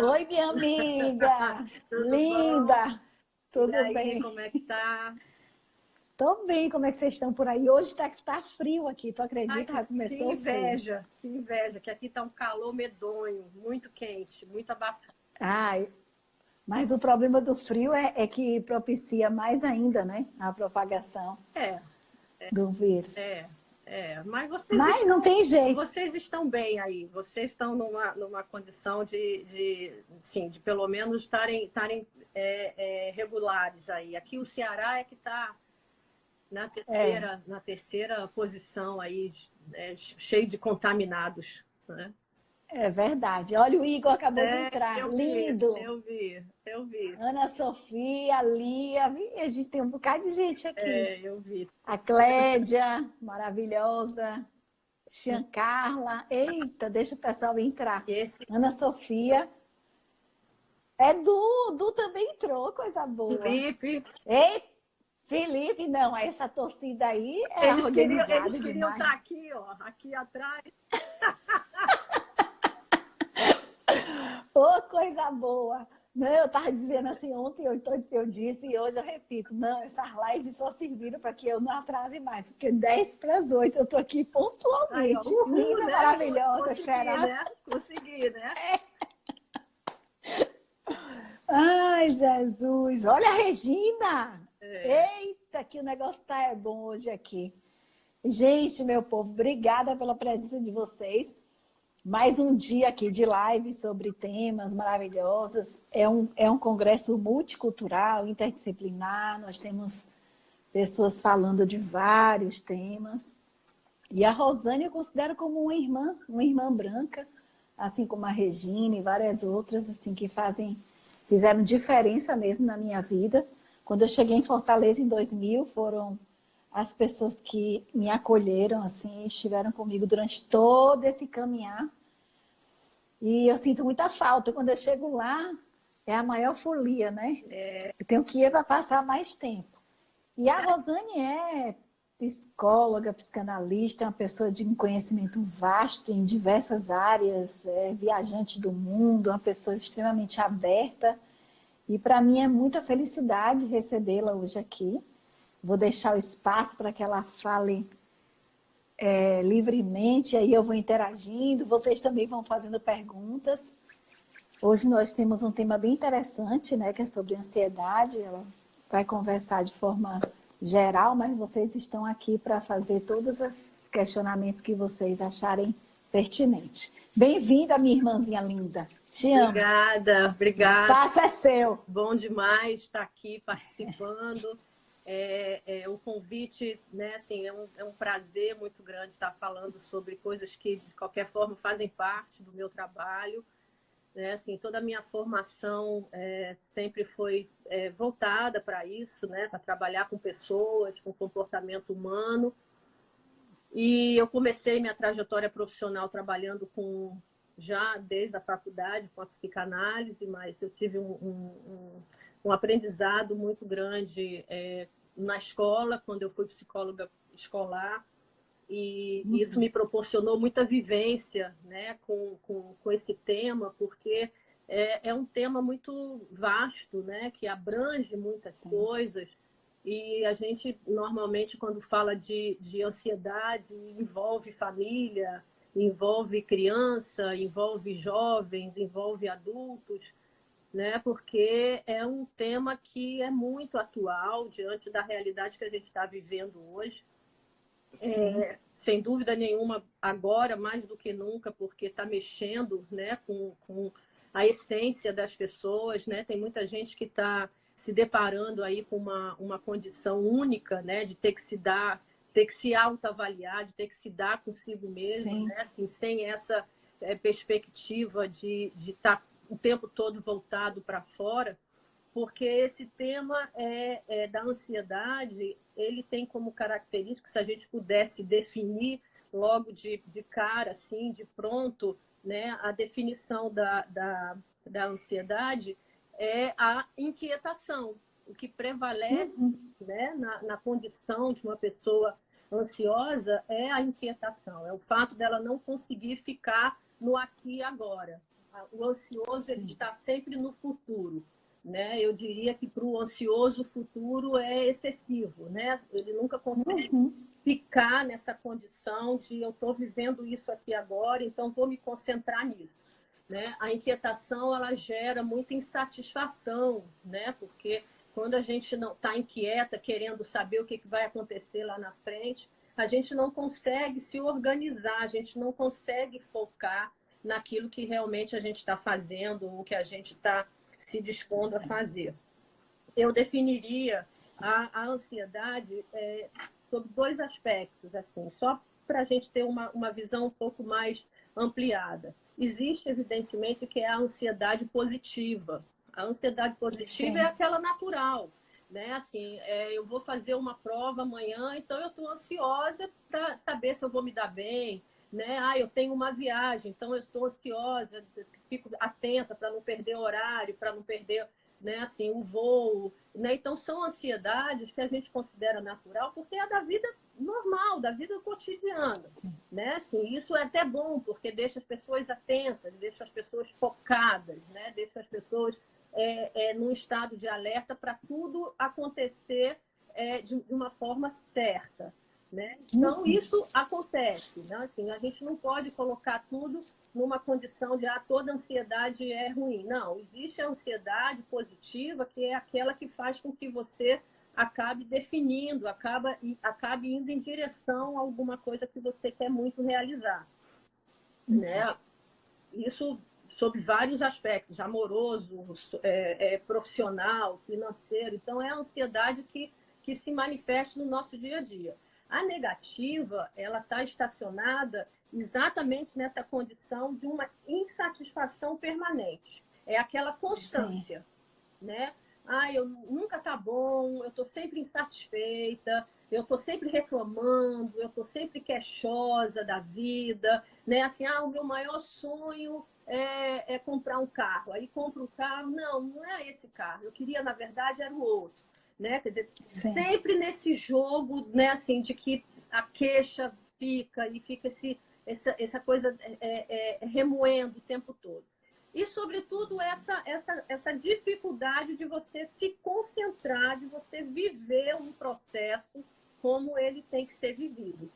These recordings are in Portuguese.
Oi, minha amiga! Tudo bom? Linda! E Tudo aí, bem? como é que tá? Tô bem, como é que vocês estão por aí? Hoje tá frio aqui, tu Ai, acredita? Já que começou o frio. inveja, que inveja, que aqui tá um calor medonho, muito quente, muito abafado. Ai, mas o problema do frio é que propicia mais ainda, né? A propagação É, do vírus. é, mas Mas não tem jeito. vocês estão bem aí, vocês estão numa condição sim, de pelo menos estarem regulares aí. Aqui o Ceará é que está É, na terceira posição aí, cheio de contaminados, né? é verdade. Olha, o Igor acabou de entrar. Eu vi, Lindo! eu vi, eu vi, Ana Sofia, Lia, a gente tem um bocado de gente aqui. eu vi. A Clédia, maravilhosa. Xian Carla. Eita, deixa o pessoal entrar. E esse Ana Sofia. É Du também entrou, coisa boa. Felipe, Ei, Felipe, não, essa torcida aí é eles organizada queriam demais. estar aqui, ó, aqui atrás. Ô, coisa boa. Não, eu estava dizendo assim, ontem eu disse e hoje eu repito, não, essas lives só serviram para que eu não atrase mais, porque 10 para as 8 eu estou aqui Aí, ó, pontualmente, uhul, linda, né? maravilhosa, Consegui, cheirada. né? Consegui, né? Ai, Jesus! Olha a Regina! É. Eita, que o negócio tá bom hoje aqui. Gente, meu povo, obrigada pela presença de vocês. Mais um dia aqui de live sobre temas maravilhosos. É um congresso multicultural, interdisciplinar. Nós temos pessoas falando de vários temas. E a Rosane eu considero como uma irmã branca, assim como a Regina e várias outras assim que fizeram diferença mesmo na minha vida. Quando eu cheguei em Fortaleza em 2000, foram as pessoas que me acolheram assim, estiveram comigo durante todo esse caminhar. E eu sinto muita falta. Quando eu chego lá, é a maior folia, né? Eu tenho que ir para passar mais tempo. E a Rosane é psicóloga, psicanalista, é uma pessoa de um conhecimento vasto em diversas áreas, é viajante do mundo, uma pessoa extremamente aberta. E para mim é muita felicidade recebê-la hoje aqui. Vou deixar o espaço para que ela fale livremente, aí eu vou interagindo, vocês também vão fazendo perguntas. Hoje nós temos um tema bem interessante, né, que é sobre ansiedade. Ela vai conversar de forma geral, mas vocês estão aqui para fazer todos os questionamentos que vocês acharem pertinentes. Bem-vinda, minha irmãzinha linda. Te amo. Obrigada, O obrigada. espaço é seu. Bom demais estar aqui participando. O convite, né, assim, é um prazer muito grande estar falando sobre coisas que, de qualquer forma, fazem parte do meu trabalho. Né? Assim, toda a minha formação sempre foi voltada para isso, né? Para trabalhar com pessoas, com comportamento humano. E eu comecei minha trajetória profissional trabalhando já desde a faculdade, com a psicanálise, mas eu tive um aprendizado muito grande na escola, quando eu fui psicóloga escolar, e isso me proporcionou muita vivência, né, com esse tema, porque é um tema muito vasto, né, que abrange muitas Sim. coisas, e a gente, normalmente, quando fala de ansiedade, envolve família, envolve criança, envolve jovens, envolve adultos, né? Porque é um tema que é muito atual diante da realidade que a gente está vivendo hoje. Sem dúvida nenhuma, agora, mais do que nunca, porque está mexendo, né, com a essência das pessoas, né? Tem muita gente que está se deparando aí com uma condição única, né, de ter que ter que se autoavaliar, de ter que se dar consigo mesmo, Sim. né, assim, sem essa perspectiva de estar o tempo todo voltado para fora, porque esse tema da ansiedade, ele tem como característica, se a gente pudesse definir logo de cara, assim, de pronto, né, a definição da ansiedade é a inquietação. O que prevalece, né, na condição de uma pessoa ansiosa é a inquietação, é o fato dela não conseguir ficar no aqui e agora. O ansioso ele Sim. está sempre no futuro, né? Eu diria que para o ansioso o futuro é excessivo, né? Ele nunca consegue ficar nessa condição de eu estou vivendo isso aqui agora, então vou me concentrar nisso, né? A inquietação ela gera muita insatisfação, né? Porque quando a gente não está inquieta, querendo saber o que vai acontecer lá na frente, a gente não consegue se organizar, a gente não consegue focar naquilo que realmente a gente está fazendo, o que a gente está se dispondo a fazer. Eu definiria a ansiedade sob dois aspectos, assim, só para a gente ter uma visão um pouco mais ampliada. Existe, evidentemente, que é a ansiedade positiva. A ansiedade positiva é Sim. aquela natural, né? Assim, eu vou fazer uma prova amanhã, então eu estou ansiosa para saber se eu vou me dar bem, né? Eu tenho uma viagem, então eu estou ansiosa, fico atenta para não perder horário, para não perder, né, assim, o voo, né? Então são ansiedades que a gente considera natural porque é da vida normal, da vida cotidiana, Sim. né? Assim, isso é até bom porque deixa as pessoas atentas, deixa as pessoas focadas, né? Deixa as pessoas num estado de alerta para tudo acontecer de uma forma certa, né? Então, isso acontece, né? Assim, a gente não pode colocar tudo numa condição de toda ansiedade é ruim. Não, existe a ansiedade positiva, que é aquela que faz com que você acabe definindo, acabe indo em direção a alguma coisa que você quer muito realizar, né? Isso sob vários aspectos, amoroso, profissional, financeiro. Então, é a ansiedade que se manifesta no nosso dia a dia. A negativa, ela está estacionada exatamente nessa condição de uma insatisfação permanente. É aquela constância, né? Eu nunca tá bom, eu estou sempre insatisfeita, eu estou sempre reclamando, eu estou sempre queixosa da vida, né? Assim, o meu maior sonho é comprar um carro. Aí compro um carro, não é esse carro. Eu queria, na verdade, era o outro, né? Quer dizer, sempre nesse jogo, né? Assim, de que a queixa fica e fica essa coisa remoendo o tempo todo. E, sobretudo, essa dificuldade de você se concentrar, de você viver um processo como ele tem que ser vivido.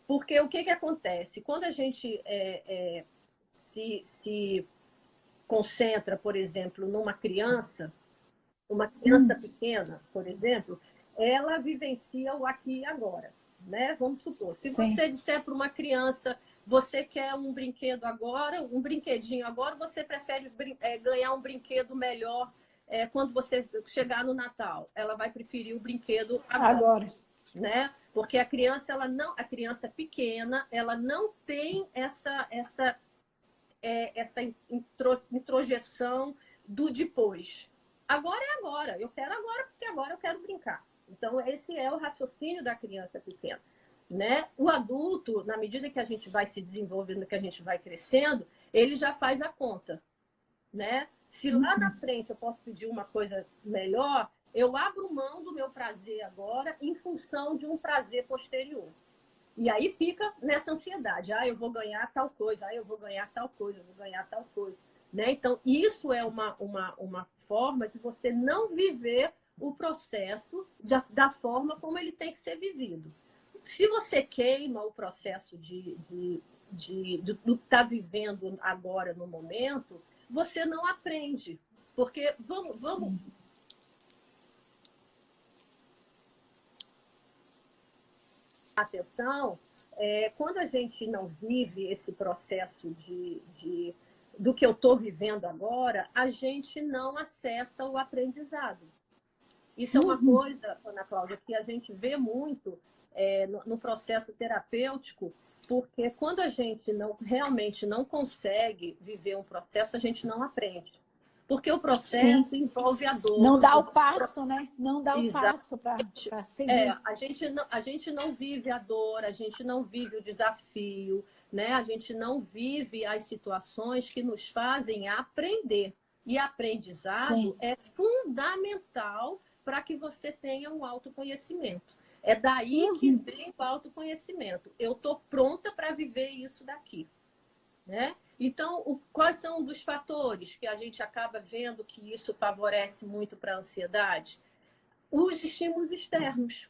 Porque o que acontece? Quando a gente se concentra, por exemplo, numa criança, uma criança pequena, por exemplo, ela vivencia o aqui e agora, né? Vamos supor, se você disser para uma criança, você quer um brinquedo agora, um brinquedinho agora, você prefere ganhar um brinquedo melhor quando você chegar no Natal. Ela vai preferir o brinquedo agora. Né? Porque a criança pequena, ela não tem essa introjeção do depois. Agora é agora, eu quero agora porque agora eu quero brincar. Então, esse é o raciocínio da criança pequena, né? O adulto, na medida que a gente vai se desenvolvendo, que a gente vai crescendo, ele já faz a conta, né? Se lá na frente eu posso pedir uma coisa melhor, eu abro mão do meu prazer agora em função de um prazer posterior. E aí fica nessa ansiedade. Eu vou ganhar tal coisa, eu vou ganhar tal coisa, eu vou ganhar tal coisa. Né? Então, isso é uma forma de você não viver o processo da forma como ele tem que ser vivido. Se você queima o processo do que está vivendo agora no momento, você não aprende. Porque vamos atenção, quando a gente não vive esse processo do que eu estou vivendo agora, a gente não acessa o aprendizado. Isso é uma coisa, Ana Cláudia, que a gente vê muito no processo terapêutico, porque quando a gente realmente não consegue viver um processo, a gente não aprende. Porque o processo envolve a dor. Não dá o passo, né? Não dá o passo para seguir. A gente não vive a dor, a gente não vive o desafio, né? A gente não vive as situações que nos fazem aprender. E aprendizado é fundamental para que você tenha um autoconhecimento. É daí que vem o autoconhecimento. Eu estou pronta para viver isso daqui. Né? Então, quais são os fatores que a gente acaba vendo que isso favorece muito para a ansiedade? Os estímulos externos.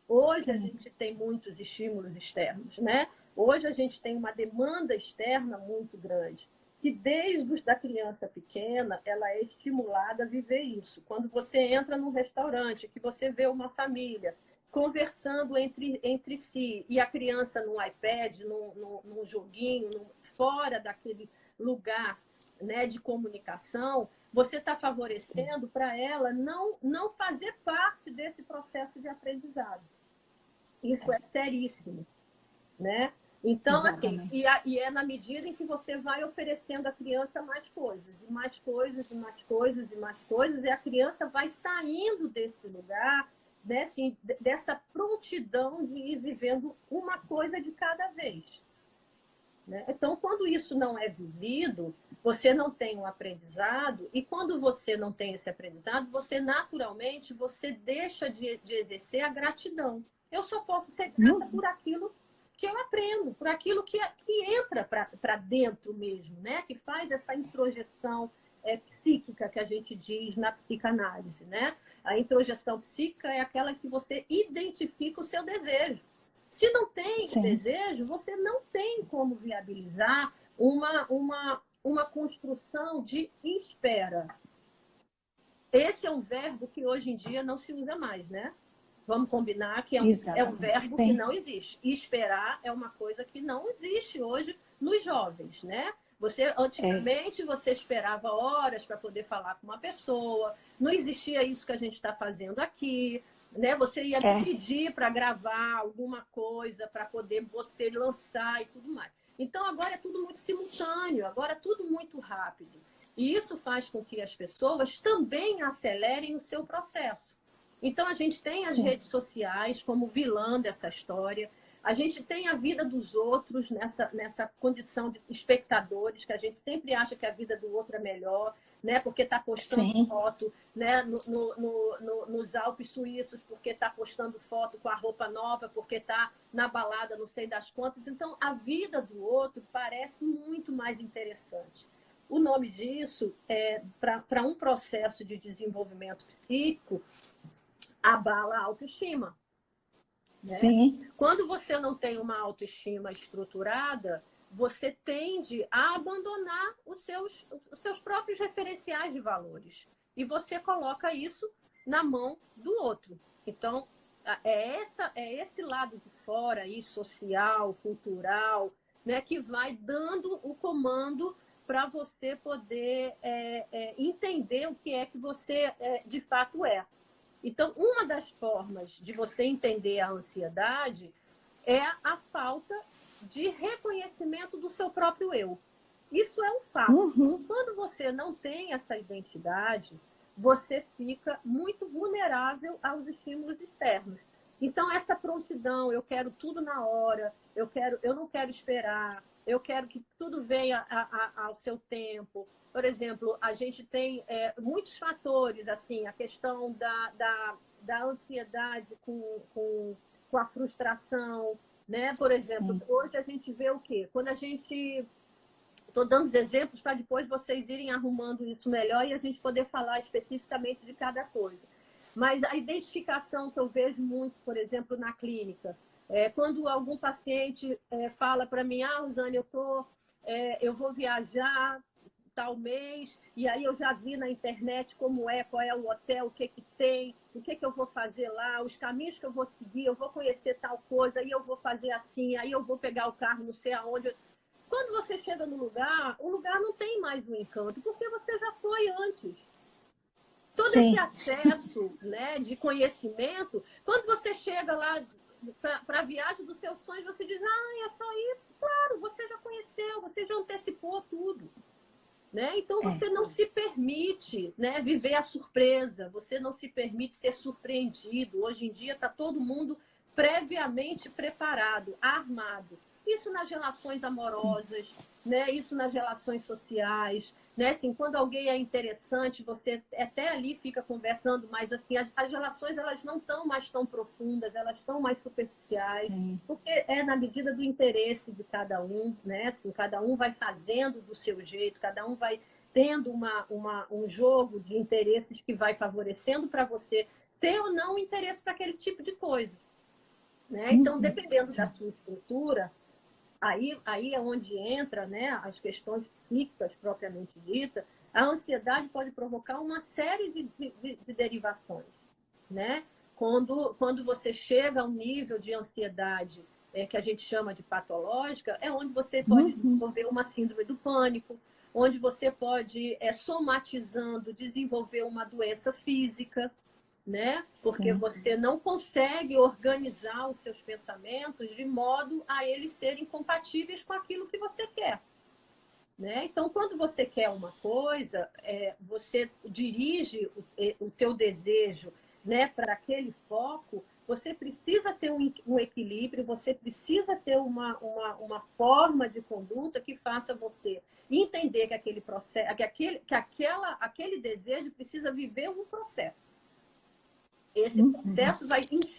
Hoje a Sim. gente tem muitos estímulos externos, né? Hoje a gente tem uma demanda externa muito grande, que desde a criança pequena, ela é estimulada a viver isso. Quando você entra num restaurante, que você vê uma família conversando entre si, e a criança no iPad, num joguinho, fora daquele lugar, né, de comunicação, você está favorecendo para ela não fazer parte desse processo de aprendizado. Isso é seríssimo, né? Então, assim, Exatamente. e é na medida em que você vai oferecendo à criança mais coisas, e mais coisas, e mais coisas, e mais coisas, e a criança vai saindo desse lugar, né, assim, dessa prontidão de ir vivendo uma coisa de cada vez. Né? Então, quando isso não é vivido, você não tem um aprendizado, e quando você não tem esse aprendizado, você naturalmente você deixa de exercer a gratidão. Eu só posso ser grata por aquilo que eu aprendo, por aquilo que entra para dentro mesmo, né? Que faz essa introjeção psíquica que a gente diz na psicanálise. Né? A introjeção psíquica é aquela que você identifica o seu desejo. Se não tem o Sim. desejo, você não tem como viabilizar uma construção de espera. Esse é um verbo que hoje em dia não se usa mais, né? Vamos combinar que é um verbo que Sim. não existe. E esperar é uma coisa que não existe hoje nos jovens, né? Antigamente, você esperava horas para poder falar com uma pessoa, não existia isso que a gente está fazendo aqui, né? Você ia pedir para gravar alguma coisa para poder você lançar e tudo mais. Então, agora é tudo muito simultâneo, agora é tudo muito rápido. E isso faz com que as pessoas também acelerem o seu processo. Então, a gente tem as redes sociais como vilã dessa história, a gente tem a vida dos outros nessa condição de espectadores, que a gente sempre acha que a vida do outro é melhor, né? Porque está postando foto, né? Nos Alpes suíços, porque está postando foto com a roupa nova, porque está na balada, não sei das quantas. Então, a vida do outro parece muito mais interessante. O nome disso é para um processo de desenvolvimento psíquico, abala a autoestima. Né? Sim. Quando você não tem uma autoestima estruturada, você tende a abandonar os seus próprios referenciais de valores. E você coloca isso na mão do outro. Então, é esse lado de fora, aí, social, cultural, né, que vai dando o comando para você poder entender o que é que você de fato é. Então, uma das formas de você entender a ansiedade é a falta de reconhecimento do seu próprio eu. Isso é um fato. Quando você não tem essa identidade, você fica muito vulnerável aos estímulos externos. Então, essa prontidão, eu quero tudo na hora, eu não quero esperar, eu quero que tudo venha ao seu tempo. Por exemplo, a gente tem muitos fatores, assim, a questão da ansiedade com a frustração, né? Por exemplo, hoje a gente vê o quê? Quando a gente... Estou dando os exemplos para depois vocês irem arrumando isso melhor e a gente poder falar especificamente de cada coisa. Mas a identificação que eu vejo muito, por exemplo, na clínica, quando algum paciente fala para mim, Rosane, eu vou viajar tal mês, e aí eu já vi na internet como qual é o hotel, o que tem, o que eu vou fazer lá, os caminhos que eu vou seguir, eu vou conhecer tal coisa, aí eu vou fazer assim, aí eu vou pegar o carro não sei aonde. Quando você chega no lugar, o lugar não tem mais o encanto, porque você já foi antes. Todo esse acesso, né, de conhecimento, quando você chega lá para a viagem dos seus sonhos, você diz, é só isso. Claro, você já conheceu, você já antecipou tudo. Né? Então, você não se permite, né, viver a surpresa, você não se permite ser surpreendido. Hoje em dia está todo mundo previamente preparado, armado. Isso nas relações amorosas, né? Isso nas relações sociais, né? Assim, quando alguém é interessante, você até ali fica conversando, mas assim, as relações elas não estão mais tão profundas, elas estão mais superficiais, Sim. porque é na medida do interesse de cada um, né? Assim, cada um vai fazendo do seu jeito, cada um vai tendo um jogo de interesses que vai favorecendo para você ter ou não interesse para aquele tipo de coisa, né? Então, dependendo da sua estrutura, aí é onde entra, né, as questões psíquicas propriamente ditas. A ansiedade pode provocar uma série de derivações, né? Quando você chega a um nível de ansiedade que a gente chama de patológica, é onde você pode desenvolver uma síndrome do pânico, onde você pode, somatizando, desenvolver uma doença física, né? Porque Sim. você não consegue organizar os seus pensamentos de modo a eles serem compatíveis com aquilo que você quer, né? Então, quando você quer uma coisa, você dirige o teu desejo, né, para aquele foco, você precisa ter um equilíbrio, você precisa ter uma forma de conduta que faça você entender que aquele processo, aquele desejo precisa viver um processo. Esse processo vai